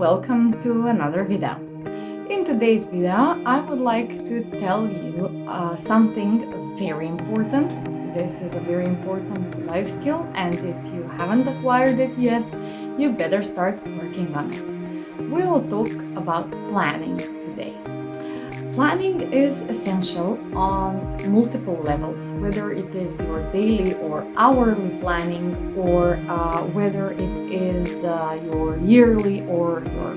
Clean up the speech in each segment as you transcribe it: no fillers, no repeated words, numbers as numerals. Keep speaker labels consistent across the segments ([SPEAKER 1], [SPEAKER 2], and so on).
[SPEAKER 1] welcome to another video. In today's video, I would like to tell you something very important. This is a very important life skill, and if you haven't acquired it yet, you better start working on it. We will talk about planning today. Planning is essential on multiple levels, whether it is your daily or hourly planning, or whether it is your yearly or your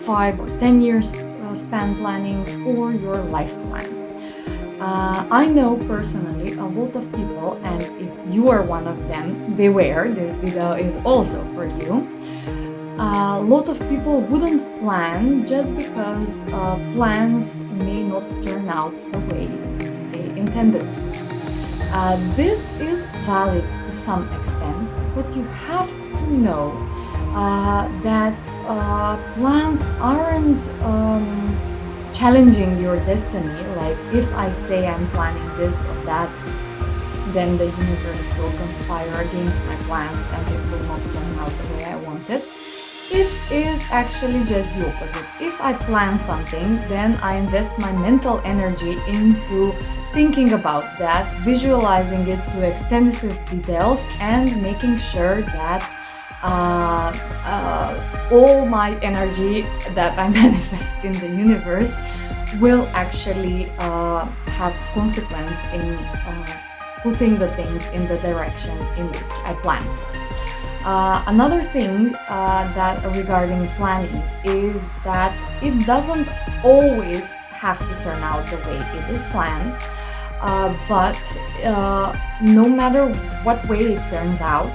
[SPEAKER 1] 5 or 10 years span planning, or your life plan. I know personally a lot of people, and if you are one of them, beware, this video is also for you. A lot of people wouldn't plan just because plans may not turn out the way they intended to. This is valid to some extent, but you have to know that plans aren't challenging your destiny. Like, if I say I'm planning this or that, then the universe will conspire against my plans and it will not turn out the way I want it. It is actually just the opposite. If I plan something, then I invest my mental energy into thinking about that, visualizing it to extensive details, and making sure that all my energy that I manifest in the universe will actually have consequence in putting the things in the direction in which I plan. Another thing that regarding planning is that it doesn't always have to turn out the way it is planned, but no matter what way it turns out,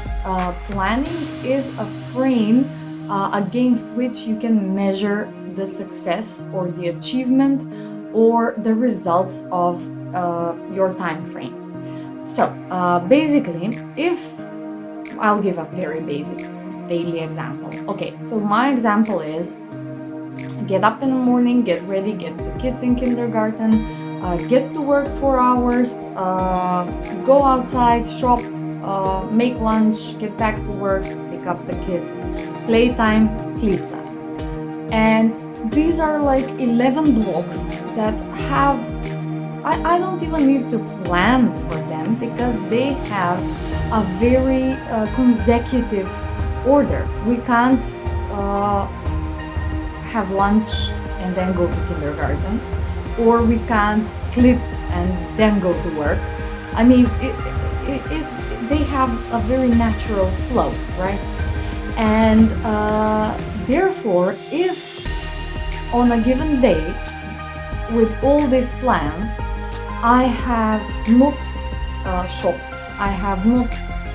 [SPEAKER 1] planning is a frame against which you can measure the success or the achievement or the results of your time frame. So basically, if I'll give a very basic daily example. Okay, so my example is get up in the morning, get ready, get the kids in kindergarten, get to work 4 hours, go outside, shop, make lunch, get back to work, pick up the kids, playtime, sleep time. And these are like 11 blocks that have, I don't even need to plan for them because they have a very consecutive order. We can't have lunch and then go to kindergarten, or we can't sleep and then go to work. I mean, they have a very natural flow, right? And therefore, if on a given day, with all these plans, I have not shopped, I have not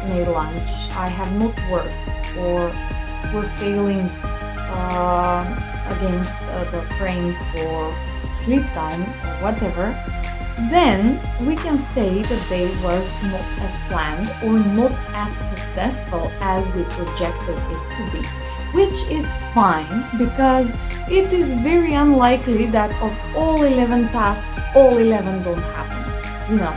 [SPEAKER 1] made lunch, I have not worked, or we're failing against the frame for sleep time or whatever, then we can say the day was not as planned or not as successful as we projected it to be, which is fine because it is very unlikely that of all 11 tasks, all 11 don't happen. You know,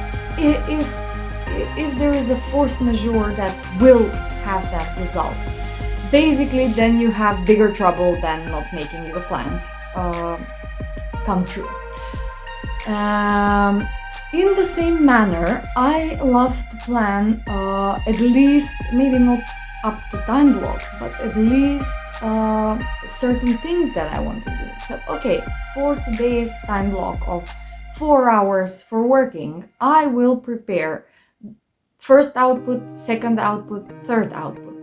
[SPEAKER 1] if there is a force majeure that will have that result, basically then you have bigger trouble than not making your plans come true. In the same manner, I love to plan at least, maybe not up to time blocks, but at least certain things that I want to do. So, okay, for today's time block of 4 hours for working, I will prepare first output, second output, third output.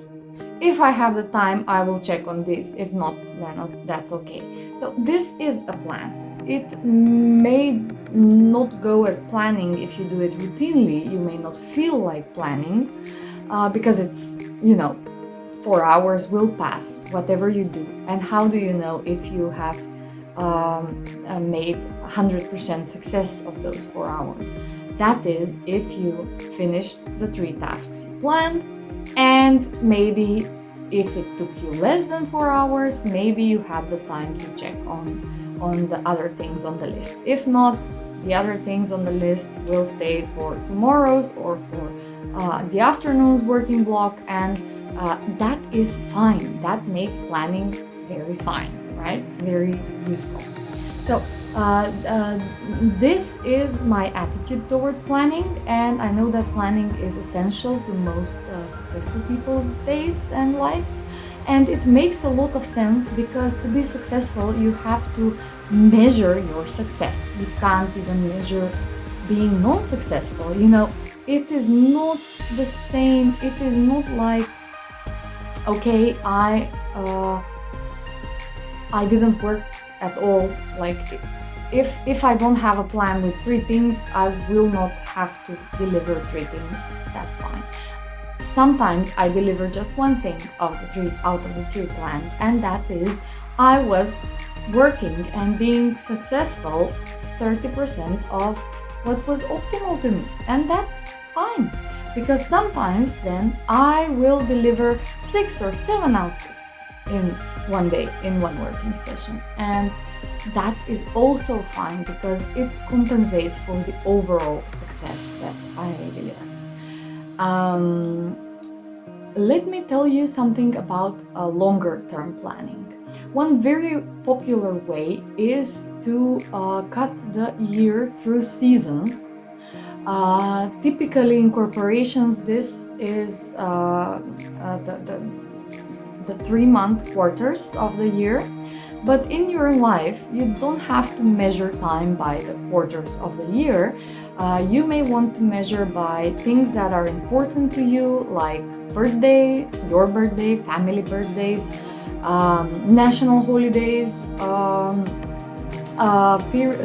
[SPEAKER 1] If I have the time, I will check on this. If not, then that's okay. So this is a plan. It may not go as planning if you do it routinely. You may not feel like planning because it's, 4 hours will pass, whatever you do. And how do you know if you have made 100% success of those 4 hours? That is, if you finished the 3 tasks you planned, and maybe if it took you less than 4 hours, maybe you had the time to check on the other things on the list. If not, the other things on the list will stay for tomorrow's or for the afternoon's working block, and that is fine. That makes planning very fine, right? Very useful. So this is my attitude towards planning, and I know that planning is essential to most successful people's days and lives. And it makes a lot of sense because to be successful, you have to measure your success. You can't even measure being non-successful. It is not the same. It is not like, okay, I didn't work at all. Like, if I don't have a plan with 3 things, I will not have to deliver 3 things. That's fine. Sometimes I deliver just 1 thing out of the 3 planned, and that is I was working and being successful 30% of what was optimal to me, and that's fine, because sometimes then I will deliver 6 or 7 outputs in one day, in one working session, and that is also fine because it compensates for the overall success that I deliver. Let me tell you something about longer term planning. One very popular way is to cut the year through seasons. Typically in corporations, this is the 3-month quarters of the year. But in your life, you don't have to measure time by the quarters of the year. You may want to measure by things that are important to you, like birthday, your birthday, family birthdays, national holidays,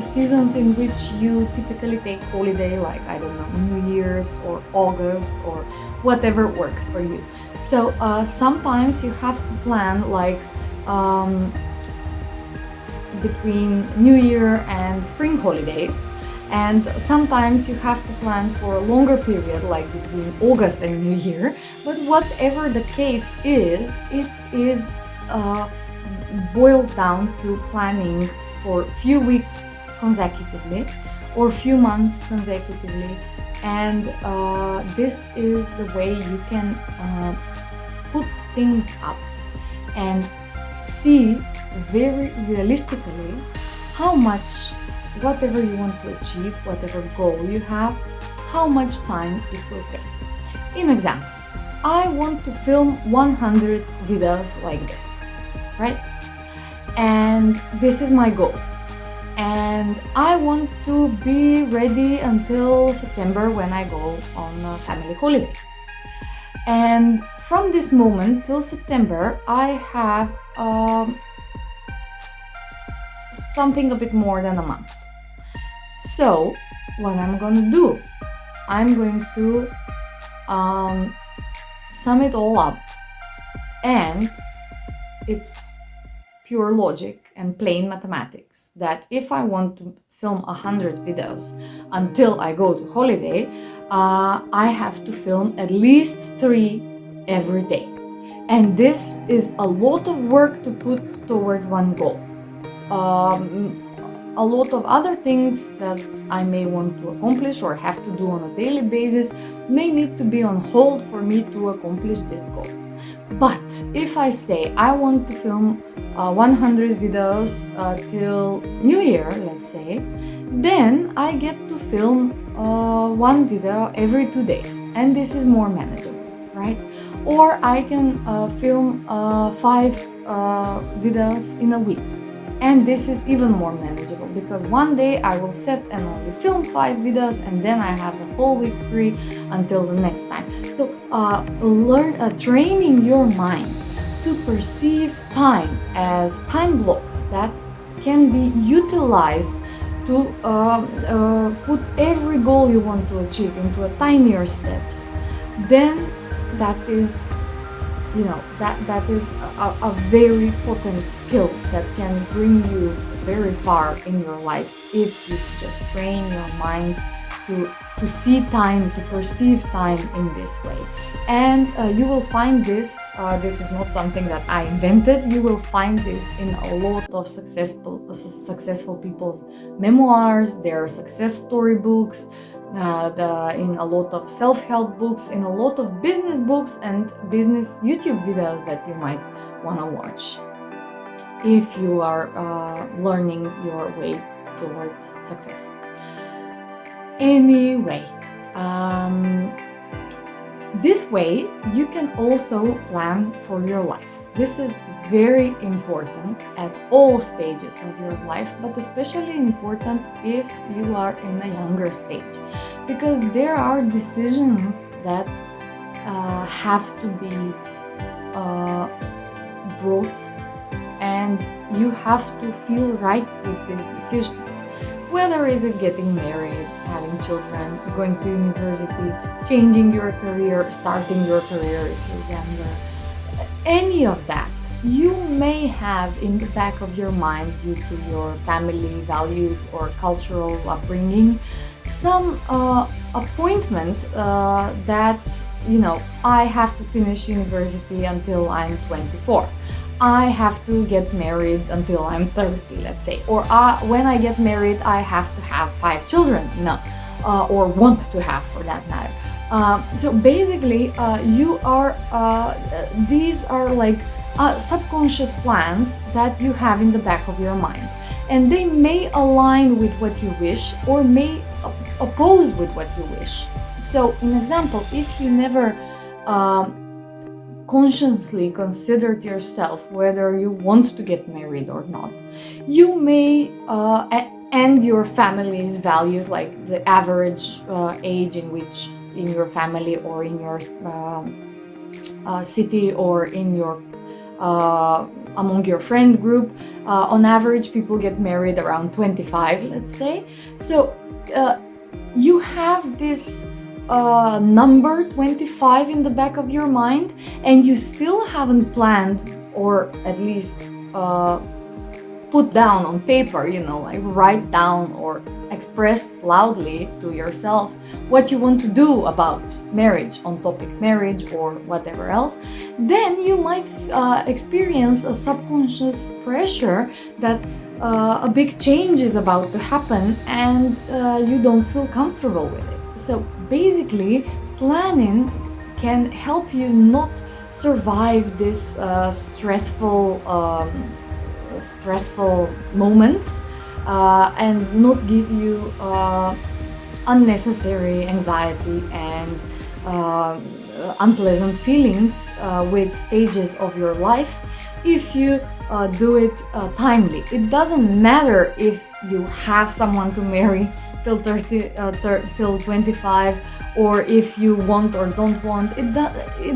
[SPEAKER 1] seasons in which you typically take holiday, like, I don't know, New Year's or August or whatever works for you. So sometimes you have to plan, like, between New Year and spring holidays, and sometimes you have to plan for a longer period, like between August and New Year. But whatever the case is, it is boiled down to planning for a few weeks consecutively or few months consecutively, and this is the way you can put things up and see very realistically how much, whatever you want to achieve, whatever goal you have, how much time it will take. In example, I want to film 100 videos like this, right? And this is my goal. And I want to be ready until September, when I go on a family holiday. And from this moment till September, I have something a bit more than a month. So what I'm gonna do, I'm going to sum it all up, and it's pure logic and plain mathematics that if I want to film 100 videos until I go to holiday, I have to film at least 3 every day. And this is a lot of work to put towards one goal. A lot of other things that I may want to accomplish or have to do on a daily basis may need to be on hold for me to accomplish this goal. But if I say I want to film 100 videos till New Year, let's say, then I get to film 1 video every 2 days, and this is more manageable, right? Or I can film 5 videos in a week. And this is even more manageable because one day I will set and only film 5 videos, and then I have the whole week free until the next time. So training your mind to perceive time as time blocks that can be utilized to put every goal you want to achieve into a tinier steps, then that is that is a very potent skill that can bring you very far in your life if you just train your mind to see time, to perceive time in this way. And you will find this is not something that I invented. You will find this in a lot of successful people's memoirs, their success story books, in a lot of self-help books, in a lot of business books and business YouTube videos that you might want to watch. if you are learning your way towards success. Anyway, this way you can also plan for your life. This is very important at all stages of your life, but especially important if you are in a younger stage, because there are decisions that have to be brought, and you have to feel right with these decisions. Whether is it getting married, having children, going to university, changing your career, starting your career if you're younger, any of that, you may have in the back of your mind, due to your family values or cultural upbringing, some appointment that, I have to finish university until I'm 24. I have to get married until I'm 30, let's say. Or when I get married, I have to have 5 children. No, or want to have, for that matter. So basically, these are like subconscious plans that you have in the back of your mind. And they may align with what you wish or may oppose with what you wish. So, an example, if you never consciously considered yourself whether you want to get married or not, you may and your family's values, like the average age in which in your family or in your city or in your among your friend group, on average people get married around 25, let's say. So you have this number 25 in the back of your mind, and you still haven't planned, or at least put down on paper, like write down or express loudly to yourself what you want to do about marriage, on topic marriage or whatever else, then you might experience a subconscious pressure that a big change is about to happen, and you don't feel comfortable with it. So basically, planning can help you not survive this stressful moments and not give you unnecessary anxiety and unpleasant feelings with stages of your life if you do it timely. It doesn't matter if you have someone to marry till 25, or if you want or don't want. It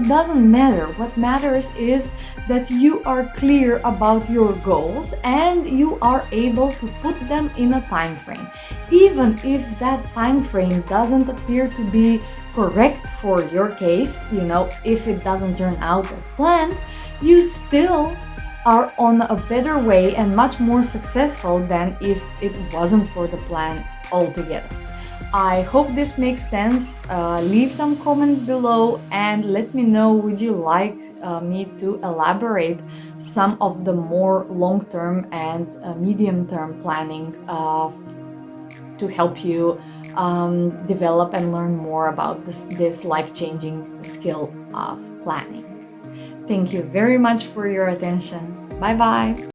[SPEAKER 1] doesn't matter. What matters is that you are clear about your goals and you are able to put them in a time frame. Even if that time frame doesn't appear to be correct for your case, if it doesn't turn out as planned, you still are on a better way and much more successful than if it wasn't for the plan altogether. I hope this makes sense. Leave some comments below and let me know, would you like me to elaborate some of the more long-term and medium-term planning to help you develop and learn more about this life-changing skill of planning. Thank you very much for your attention. Bye bye.